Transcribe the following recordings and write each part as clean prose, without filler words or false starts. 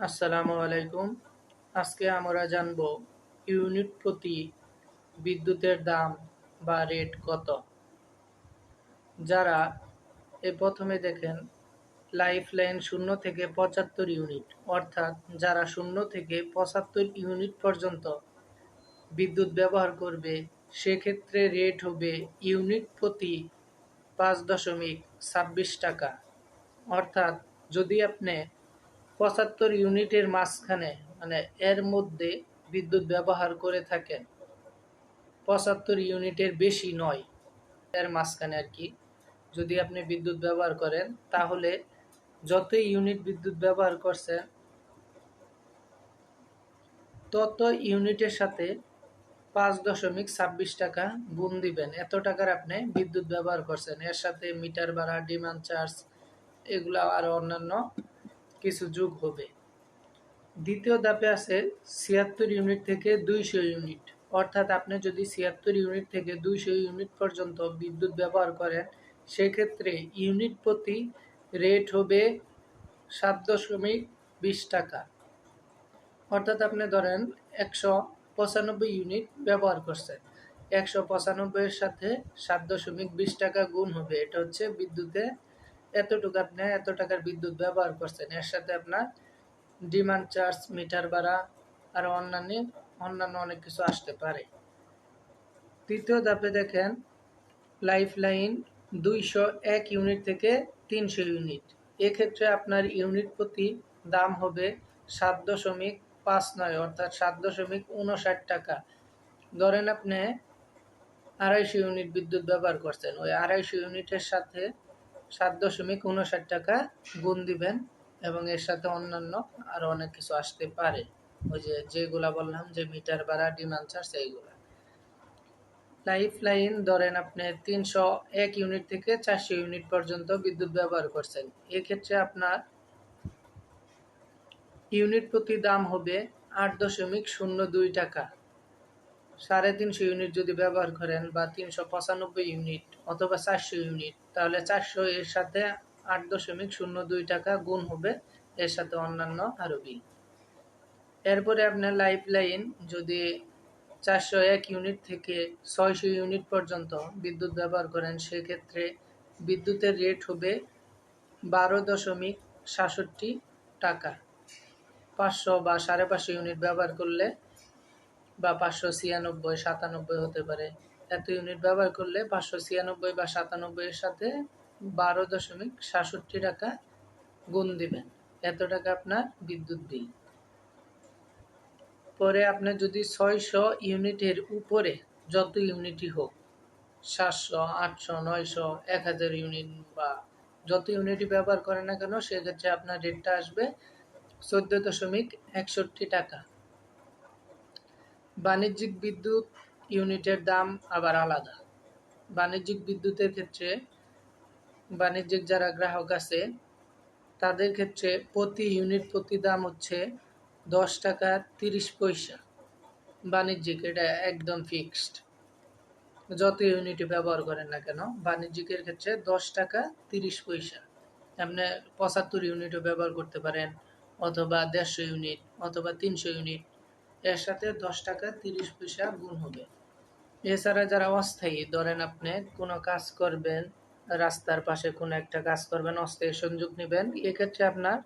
আসসালামু আলাইকুম। আজকে আমরা জানব ইউনিট প্রতি বিদ্যুতের দাম বা রেট কত। যারা প্রথমে দেখেন লাইফলাইন 0 থেকে 75 ইউনিট, অর্থাৎ যারা 0 থেকে 75 ইউনিট পর্যন্ত বিদ্যুৎ ব্যবহার করবে, সেক্ষেত্রে রেট হবে ইউনিট প্রতি 5.26 টাকা। অর্থাৎ যদি আপনি 75 ইউনিটের মাঝখানে এর মধ্যে বিদ্যুৎ ব্যবহার করে থাকেন, 75 ইউনিটের বেশি নয়, এর মাঝখানে আর কি যদি আপনি বিদ্যুৎ ব্যবহার করেন, তাহলে যত ইউনিট বিদ্যুৎ ব্যবহার করছেন তত ইউনিটের সাথে 5.26 টাকা গুণ দিবেন। এত টাকার আপনি বিদ্যুৎ ব্যবহার করছেন, এর সাথে মিটার ভাড়া, ডিমান্ড চার্জ, এগুলা আর অন্যান্য কিছু যোগ হবে। দ্বিতীয় ধাপে আছে 76 ইউনিট থেকে 200 ইউনিট। অর্থাৎ আপনি যদি 76 ইউনিট থেকে 200 ইউনিট পর্যন্ত বিদ্যুৎ ব্যবহার করেন, সেক্ষেত্রে ইউনিট প্রতি রেট হবে 7.20 টাকা। অর্থাৎ আপনি ধরেন 195 ইউনিট ব্যবহার করছেন, 195 এর সাথে 7.20 টাকা গুণ হবে। এটা হচ্ছে বিদ্যুতে এতটুকু আপনি এত টাকার বিদ্যুৎ ব্যবহার করছেন, এর সাথে আপনার ডিমান্ড চার্জ, মিটার ভাড়া আর অন্যান্য অনেক কিছু আসতে পারে। তৃতীয় ধাপে দেখেন লাইফলাইন 201 ইউনিট থেকে 300 ইউনিট। এক্ষেত্রে আপনার ইউনিট প্রতি দাম হবে 7.59, অর্থাৎ 7.59 টাকা। ধরেন আপনি 250 ইউনিট বিদ্যুৎ ব্যবহার করছেন, ওই 250 ইউনিটের সাথে 7.59 টাকা গুণ দিবেন, এবং এর সাথে অন্যান্য আরো অনেক কিছু আসতে পারে, ওই যেগুলা বললাম, যে মিটার ভাড়া, ডিমান্ড চার্জ, এইগুলা। লাইফলাইন ধরেন আপনি 301 ইউনিট থেকে 400 ইউনিট পর্যন্ত বিদ্যুৎ ব্যবহার করছেন, এক্ষেত্রে আপনার ইউনিট প্রতি দাম হবে 8.02 টাকা। 350 ইউনিট যদি ব্যবহার করেন, বা 395 ইউনিট অথবা 400 ইউনিট, তাহলে 400 এর সাথে 8.02 টাকা গুণ হবে, এর সাথে অন্যান্য আরো বিল। এরপরে আপনার লাইফলাইন যদি 401 ইউনিট থেকে 600 ইউনিট পর্যন্ত বিদ্যুৎ ব্যবহার করেন, সেক্ষেত্রে বিদ্যুতের রেট হবে 12.67 টাকা। 500 বা 550 ইউনিট ব্যবহার করলে, বা 596, 97 হতে পারে, এত ইউনিট ব্যবহার করলে 596 বা 97 এর সাথে 12.67 টাকা গুণ দিবেন। এত টাকা আপনার বিদ্যুৎ বিল। পরে আপনি যদি 600 ইউনিটের উপরে যত ইউনিটই হোক, 700, 800, 900, 1000 ইউনিট বা যত ইউনিটই ব্যবহার করেন না কেন, সেক্ষেত্রে আপনার রেটটা আসবে 14.61 টাকা। বাণিজ্যিক বিদ্যুৎ ইউনিটের দাম আবার আলাদা। বাণিজ্যিক বিদ্যুতের ক্ষেত্রে বাণিজ্যিক যারা গ্রাহক আছে, তাদের ক্ষেত্রে প্রতি ইউনিট প্রতি দাম হচ্ছে 10 টাকা 30 পয়সা। বাণিজ্যিক এটা একদম ফিক্সড, যত ইউনিট ব্যবহার করেন না কেন, বাণিজ্যিকের ক্ষেত্রে 10 টাকা 30 পয়সা। আপনি 75 ইউনিটও ব্যবহার করতে পারেন, অথবা 150 ইউনিট, অথবা 300 ইউনিট, এর সাথে 10 টাকা 30 পয়সা গুণ হবে। এছাড়া যারা অস্থায়ী, ধরেন আপনি কোনো কাজ করবেন, রাস্তার পাশে কোনো একটা কাজ করবেন, অস্থায়ী সংযোগ নেবেন, এক্ষেত্রে আপনার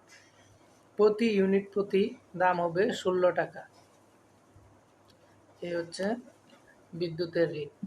প্রতি ইউনিট প্রতি দাম হবে 16 টাকা। এই হচ্ছে বিদ্যুতের রেট।